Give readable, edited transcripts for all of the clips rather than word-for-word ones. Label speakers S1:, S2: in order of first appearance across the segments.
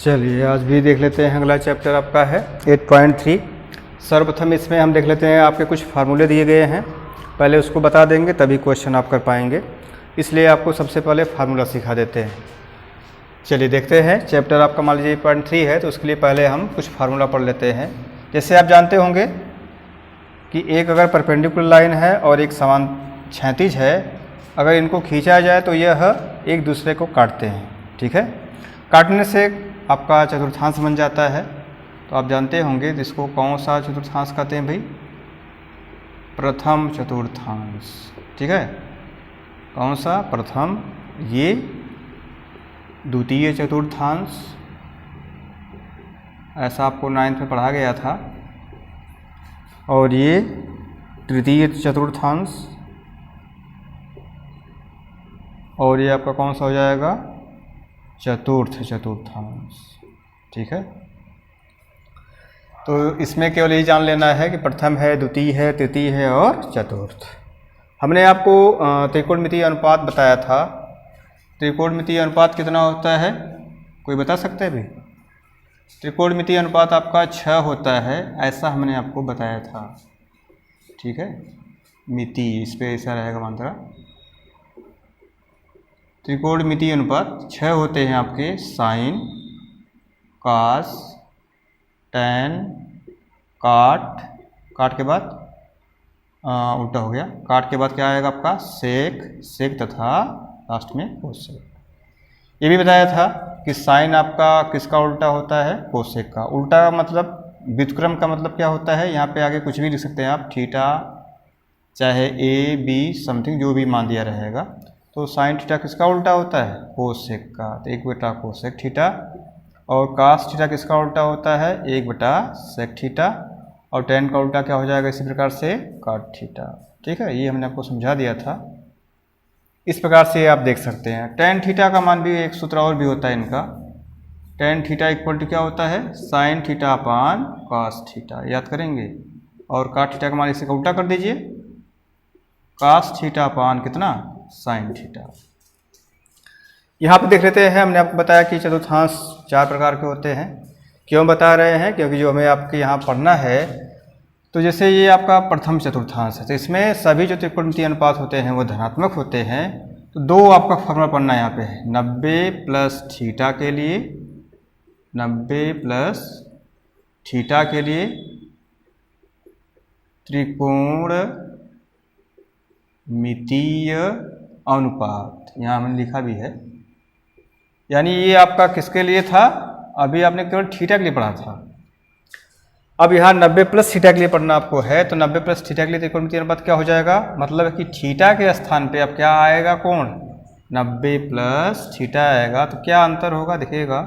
S1: चलिए आज भी देख लेते हैं। अगला चैप्टर आपका है 8.3। सर्वप्रथम इसमें हम देख लेते हैं, आपके कुछ फार्मूले दिए गए हैं, पहले उसको बता देंगे तभी क्वेश्चन आप कर पाएंगे, इसलिए आपको सबसे पहले फार्मूला सिखा देते हैं। चलिए देखते हैं। चैप्टर आपका मान लीजिए 8.3 है, तो उसके लिए पहले हम कुछ फार्मूला पढ़ लेते हैं। जैसे आप जानते होंगे कि एक अगर परपेंडिकुलर लाइन है और एक समान क्षैतिज है, अगर इनको खींचा जाए तो यह एक दूसरे को काटते हैं। ठीक है, काटने से आपका चतुर्थांश बन जाता है। तो आप जानते होंगे जिसको कौन सा चतुर्थांश कहते हैं भाई? प्रथम चतुर्थांश। ठीक है, कौन सा? प्रथम। ये द्वितीय चतुर्थांश, ऐसा आपको 9th में पढ़ा गया था। और ये तृतीय चतुर्थांश, और ये आपका कौन सा हो जाएगा? चतुर्थ चतुर्थांश। ठीक है, तो इसमें केवल यही जान लेना है कि प्रथम है, द्वितीय है, तृतीय है और चतुर्थ। हमने आपको त्रिकोणमितीय अनुपात बताया था। त्रिकोणमितीय अनुपात कितना होता है, कोई बता सकता है भाई? त्रिकोणमितीय अनुपात आपका 6 होता है, ऐसा हमने आपको बताया था। ठीक है, मिति इस पर ऐसा रहेगा मात्रा। त्रिकोणमितीय अनुपात 6 होते हैं आपके। साइन, कास, टैन, काट, काट के बाद उल्टा हो गया, काट के बाद क्या आएगा आपका? सेक, सेक तथा लास्ट में कोसेक। ये भी बताया था कि साइन आपका किसका उल्टा होता है? कोसेक का। उल्टा मतलब व्युत्क्रम का मतलब क्या होता है? यहाँ पे आगे कुछ भी लिख सकते हैं आप, थीटा चाहे ए बी समथिंग जो भी मान दिया रहेगा। तो साइन थीटा किसका उल्टा होता है? कोसेक का। तो 1 बटा कोसेक थीटा। और कास थीटा किसका उल्टा होता है? 1 बटा सेक थीटा। और टेन का उल्टा क्या हो जाएगा इसी प्रकार से? काट थीटा। ठीक है, ये हमने आपको समझा दिया था। इस प्रकार से आप देख सकते हैं। टेन थीटा का मान भी एक सूत्र और भी होता है इनका। टेन थीटा इक्वल टू क्या होता है? Sine theta upon cos theta, याद करेंगे। और काट थीटा का मान इसे उल्टा कर दीजिए, कास थीटा अपान कितना? Sine theta. यहाँ पे देख लेते हैं। हमने आपको बताया कि चतुर्थांश 4 प्रकार के होते हैं। क्यों बता रहे हैं? क्योंकि जो हमें आपके यहाँ पढ़ना है, तो जैसे ये आपका प्रथम चतुर्थांश है, तो इसमें सभी जो त्रिकोणमितीय अनुपात होते हैं वो धनात्मक होते हैं। तो 2 आपका फॉर्मूला पढ़ना यहाँ पे है। 90 प्लस थीटा के लिए, 90 प्लस थीटा के लिए त्रिकोणमितीय अनुपात, यहाँ हमने लिखा भी है। यानी ये आपका किसके लिए था? अभी आपने केवल थीटा के लिए पढ़ा था। अब यहाँ 90 प्लस थीटा के लिए पढ़ना आपको है। तो 90 प्लस थीटा के लिए त्रिकोणमितीय अनुपात क्या हो जाएगा? मतलब है कि थीटा के स्थान पे अब क्या आएगा? कौन? 90 प्लस थीटा आएगा। तो क्या अंतर होगा देखिएगा,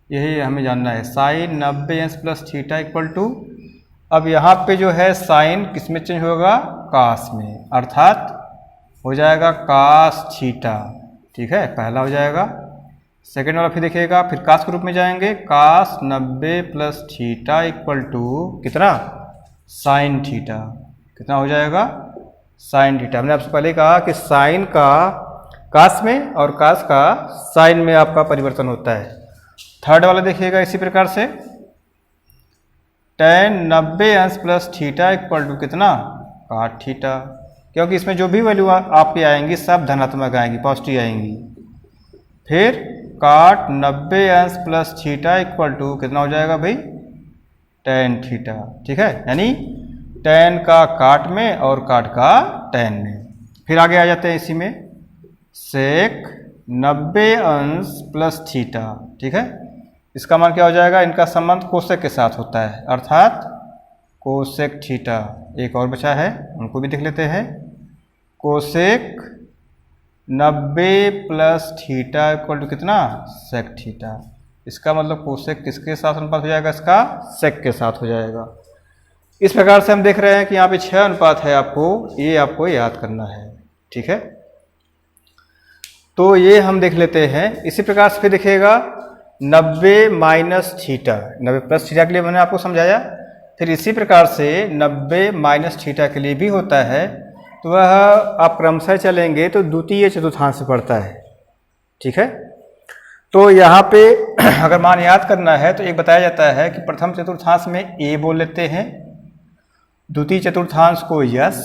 S1: यही हमें जानना है। साइन 90 अंश प्लस थीटा इक्वल टू, अब यहाँ पे जो है साइन किस में चेंज होगा? कास में, अर्थात हो जाएगा कास थीटा। ठीक है, पहला हो जाएगा। सेकेंड वाला फिर देखिएगा, फिर कास के रूप में जाएंगे। कास 90 प्लस थीटा इक्वल टू कितना? Sine theta. कितना हो जाएगा? Sine theta. हमने आपसे पहले कहा कि साइन का कास में और कास का साइन में आपका परिवर्तन होता है। थर्ड वाला देखिएगा इसी प्रकार से, टेन 90 अंश प्लस थीटा इक्वल टू कितना? काट थीटा। क्योंकि इसमें जो भी वैल्यू आपकी आएंगी सब धनात्मक आएंगी, पॉजिटिव आएंगी। फिर काट 90 अंश प्लस थीटा इक्वल टू कितना हो जाएगा भाई? Tan theta. ठीक है, यानी टेन का काट में और काट का टेन में। फिर आगे आ जाते हैं इसी में, सेक 90 अंश प्लस थीटा। ठीक है, इसका मान क्या हो जाएगा? इनका संबंध कोसेक के साथ होता है, अर्थात कोसेक थीटा। एक और बचा है, उनको भी देख लेते हैं। Cosec 90 plus theta equal to कितना? Sec theta. इसका मतलब कोसेक किसके साथ अनुपात हो जाएगा? इसका सेक के साथ हो जाएगा। इस प्रकार से हम देख रहे हैं कि यहाँ पे 6 अनुपात है, ये आपको याद करना है। ठीक है, तो ये हम देख लेते हैं। इसी प्रकार से फिर देखिएगा 90 माइनस थीटा, 90 प्लस थीटा के लिए मैंने आपको समझाया। फिर इसी प्रकार से 90 माइनस थीटा के लिए भी होता है। तो वह आप क्रमशः चलेंगे तो द्वितीय चतुर्थांश से पड़ता है। ठीक है, तो यहाँ पे अगर मान याद करना है तो एक बताया जाता है कि प्रथम चतुर्थांश में ए बोल लेते हैं, द्वितीय चतुर्थांश को यस,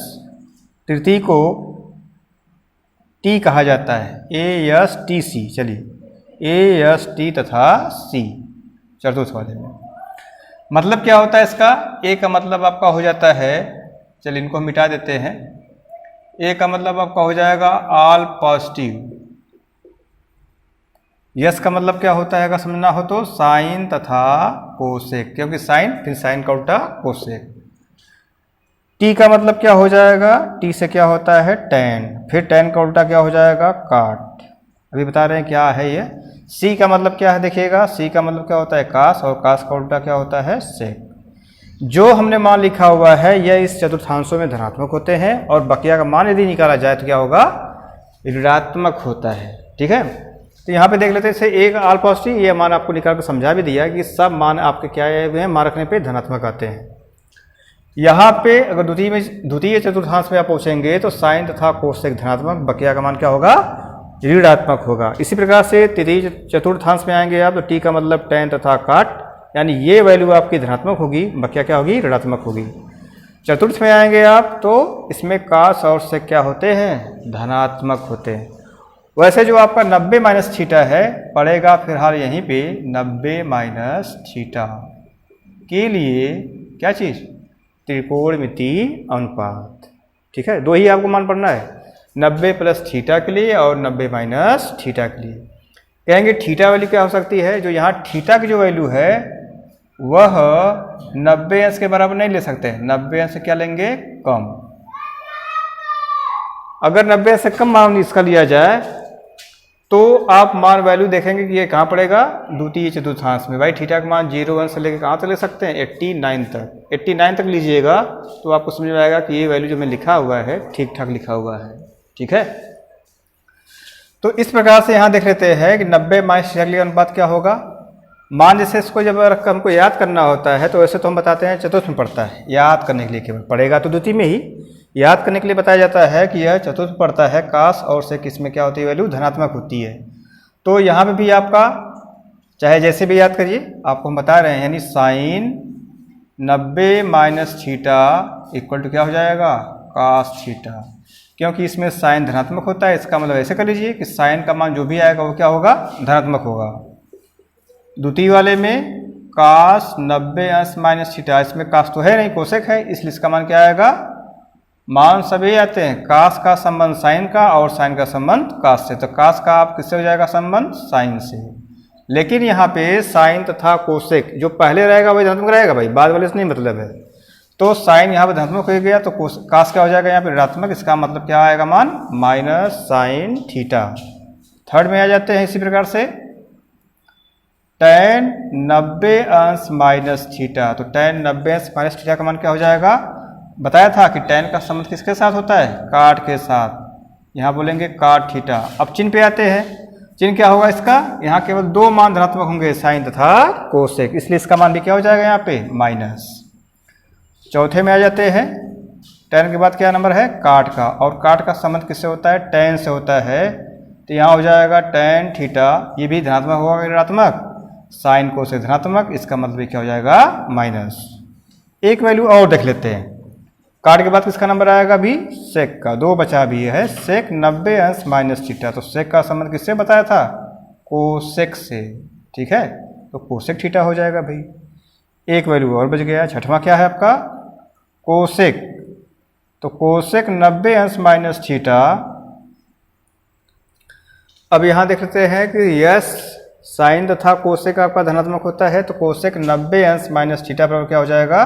S1: तृतीय को टी कहा जाता है, ए यस टी सी। चलिए ए यस टी तथा सी चतुर्थ वाले में मतलब क्या होता है इसका? ए का मतलब आपका हो जाता है, चलिए इनको मिटा देते हैं, ए का मतलब आपका हो जाएगा ऑल पॉजिटिव। यस का मतलब क्या होता है अगर समझना हो तो साइन तथा कोसेक, क्योंकि साइन फिर साइन का उल्टा कोसेक। टी का मतलब क्या हो जाएगा? टी से क्या होता है? टैन, फिर टैन का उल्टा क्या हो जाएगा? काट। अभी बता रहे हैं क्या है ये। सी का मतलब क्या है देखिएगा, सी का मतलब क्या होता है? कास, और कास का उल्टा क्या होता है? सेक। जो हमने मान लिखा हुआ है यह इस चतुर्थांशों में धनात्मक होते हैं, और बकिया का मान यदि निकाला जाए तो क्या होगा? ऋणात्मक होता है। ठीक है, तो यहाँ पे देख लेते हैं एक ऑल पॉजिटिव, ये मान आपको निकाल कर समझा भी दिया कि सब मान आपके क्या है, मान रखने पे धनात्मक आते हैं। यहाँ पे अगर द्वितीय चतुर्थांश में आप पूछेंगे तो साइन तथा कोसेक धनात्मक, बकिया का मान क्या होगा? ऋणात्मक होगा। इसी प्रकार से तृतीय चतुर्थांश में आएंगे आप तो टी का मतलब टैन तथा काट, यानी ये वैल्यू आपकी धनात्मक होगी, बकिया क्या होगी? ऋणात्मक होगी। चतुर्थ में आएंगे आप तो इसमें कास और सेक क्या होते हैं? धनात्मक होते हैं। वैसे जो आपका 90 माइनस थीटा है पड़ेगा फिलहाल यहीं पे 90 माइनस थीटा के लिए क्या चीज़? त्रिकोणमितीय अनुपात। ठीक है, दो ही आपको मान पढ़ना है, 90 प्लस थीटा के लिए और 90 माइनस थीटा के लिए। कहेंगे थीटा वैल्यू क्या हो सकती है? जो यहाँ थीटा की जो वैल्यू है वह 90 अंश के बराबर नहीं ले सकते, 90 अंश से क्या लेंगे? कम। अगर 90 अंश से कम मान इसका लिया जाए तो आप मान वैल्यू देखेंगे कि ये कहाँ पड़ेगा? द्वितीय चतुर्थांश में। भाई थीटा का मान 0 1 से लेकर कहाँ तक ले सकते हैं? 89 तक। 89 तक लीजिएगा तो आपको समझ में आएगा कि ये वैल्यू जो मैं लिखा हुआ है ठीक ठाक लिखा हुआ है। ठीक है, तो इस प्रकार से यहाँ देख लेते हैं कि 90 माइनस थीटा के लिए अनुपात क्या होगा? मान जैसे इसको जब हमको याद करना होता है तो वैसे तो हम बताते हैं चतुर्थ में पड़ता है, याद करने के लिए केवल पड़ेगा तो द्वितीय में ही याद करने के लिए बताया जाता है कि यह चतुर्थ पड़ता है, कास और सेक इसमें क्या होती है? वैल्यू धनात्मक होती है। तो यहाँ पे भी आपका चाहे जैसे भी याद करिए, आपको हम बता रहे हैं, यानी sine 90 minus theta equal to क्या हो जाएगा? कास थीटा, क्योंकि इसमें साइन धनात्मक होता है। इसका मतलब ऐसे कर लीजिए कि साइन का मान जो भी आएगा वो क्या होगा? धनात्मक होगा। द्वितीय वाले में कास 90 अंश माइनस थीटा, इसमें कास तो है नहीं, कोसेक है, इसलिए इसका मान क्या आएगा? मान सभी आते हैं, कास का संबंध साइन का और साइन का संबंध कास से, तो कास का आप किससे हो जाएगा संबंध? साइन से। लेकिन यहाँ पे साइन तथा कोसेक जो पहले रहेगा वही धनात्मक रहेगा भाई, बाद वाले से नहीं मतलब है। तो साइन यहाँ पे धनात्मक हो गया तो कास क्या हो जाएगा यहाँ पे? ऋणात्मक। इसका मतलब क्या आएगा मान? Minus sine theta. थर्ड में आ जाते हैं इसी प्रकार से टैन 90 अंश माइनस थीटा, तो टैन 90 अंश माइनस थीटा का मान क्या हो जाएगा? बताया था कि टैन का संबंध किसके साथ होता है? काट के साथ। यहाँ बोलेंगे काट थीटा। अब चिन्ह पे आते हैं, चिन्ह क्या होगा इसका? यहाँ केवल दो मान धनात्मक होंगे, साइन तथा कोसेक, इसलिए इसका मान भी क्या हो जाएगा यहाँ पे? माइनस। चौथे में आ जाते हैं, टैन के बाद क्या नंबर है? काट का, और काट का संबंध किससे होता है? टैन से होता है, तो यहाँ हो जाएगा टैन थीटा, ये भी धनात्मक होगा ऋणात्मक, साइन कोसेक धनात्मक, इसका मतलब क्या हो जाएगा? माइनस। एक वैल्यू और देख लेते हैं, काट के बाद किसका नंबर आएगा? अभी सेक का, दो बचा भी है, सेक 90 अंश माइनस थीटा, तो सेक का संबंध किससे बताया था? कोसेक से। ठीक है, तो कोसेक थीटा हो जाएगा भाई। एक वैल्यू और बच गया। छठवां क्या है आपका? कोसेक, तो कोसेक 90 अंश माइनस थीटा। अब यहाँ देख लेते हैं कि यस साइन तथा कोसेक आपका धनात्मक होता है, तो कोसेक 90 अंश माइनस थीटा पर क्या हो जाएगा?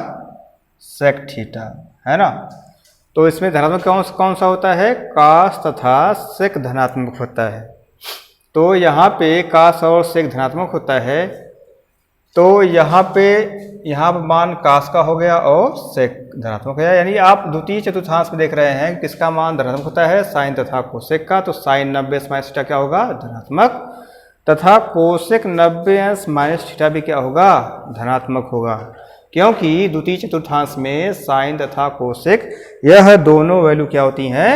S1: सेक थीटा, है ना। तो इसमें धनात्मक कौन सा होता है? कास तथा सेक धनात्मक होता है। तो यहाँ पे कास और सेक धनात्मक होता है, तो यहाँ पर मान कास का हो गया और सेक धनात्मक हो गया, यानी आप द्वितीय चतुर्थांश में देख रहे हैं किसका मान धनात्मक होता है? साइन तथा कोसेक का, तो साइन 90 अंश माइनस थीटा क्या होगा? धनात्मक, तथा कोसेक 90 अंश माइनस थीटा भी क्या होगा? धनात्मक होगा, क्योंकि द्वितीय चतुर्थांश में साइन तथा कोसेक यह दोनों वैल्यू क्या होती हैं?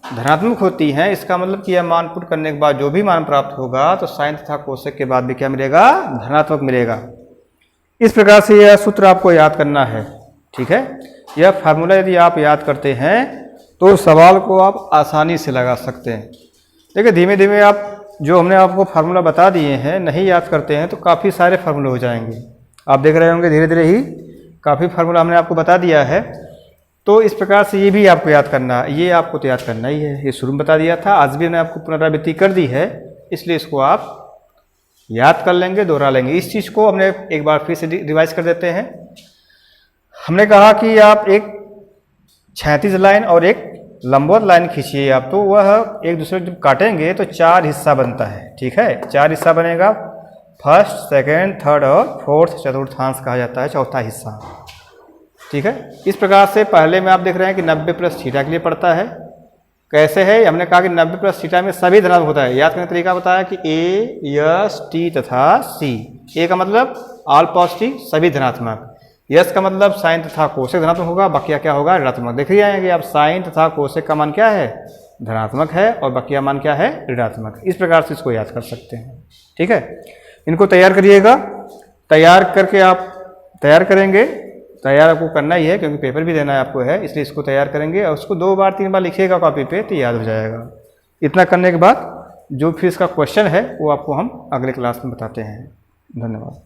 S1: धनात्मक होती हैं, इसका मतलब कि यह मान पुट करने के बाद जो भी मान प्राप्त होगा तो साइन तथा कोसेक के बाद भी क्या मिलेगा, धनात्मक मिलेगा। इस प्रकार से यह सूत्र आपको याद करना है, ठीक है। यह फार्मूला यदि आप याद करते हैं तो सवाल को आप आसानी से लगा सकते हैं। देखिए धीमे धीमे आप जो हमने आपको फार्मूला बता दिए हैं नहीं याद करते हैं तो काफ़ी सारे फार्मूले हो जाएंगे। आप देख रहे होंगे धीरे धीरे ही काफ़ी फार्मूला हमने आपको बता दिया है। तो इस प्रकार से ये भी आपको याद करना, ये आपको तो याद करना ही है। ये शुरू में बता दिया था, आज भी हमने आपको पुनरावृत्ति कर दी है, इसलिए इसको आप याद कर लेंगे, दोहरा लेंगे। इस चीज़ को हमने एक बार फिर से रिवाइज कर देते हैं। हमने कहा कि आप एक क्षैतिज लाइन और एक लंबवत लाइन खींचिए आप, तो वह एक दूसरे को जब काटेंगे तो 4 हिस्सा बनता है, ठीक है। 4 हिस्सा बनेगा, फर्स्ट, सेकेंड, थर्ड और फोर्थ, चतुर्थांश कहा जाता है, चौथा हिस्सा, ठीक है। इस प्रकार से पहले में आप देख रहे हैं कि 90 प्लस थीटा के लिए पड़ता है। कैसे है, हमने कहा कि 90 प्लस थीटा में सभी धनात्मक होता है। याद करने का तरीका बताया कि ए, यस, टी तथा सी। ए का मतलब ऑल पॉजिटिव, सभी धनात्मक। यस का मतलब साइन तथा कोसेक धनात्मक होगा, बकिया क्या होगा, ऋणात्मक। देख रही आएंगे आप, साइन तथा कोसेक का मान क्या है, धनात्मक है, और बकिया मान क्या है, ऋणात्मक। इस प्रकार से इसको याद कर सकते हैं, ठीक है। इनको तैयार करिएगा, तैयार करके आप तैयार करेंगे, तैयार आपको करना ही है क्योंकि पेपर भी देना है आपको है, इसलिए इसको तैयार करेंगे और उसको 2 बार 3 बार लिखिएगा कॉपी पे तो याद हो जाएगा। इतना करने के बाद जो फिर इसका क्वेश्चन है वो आपको हम अगले क्लास में बताते हैं। धन्यवाद।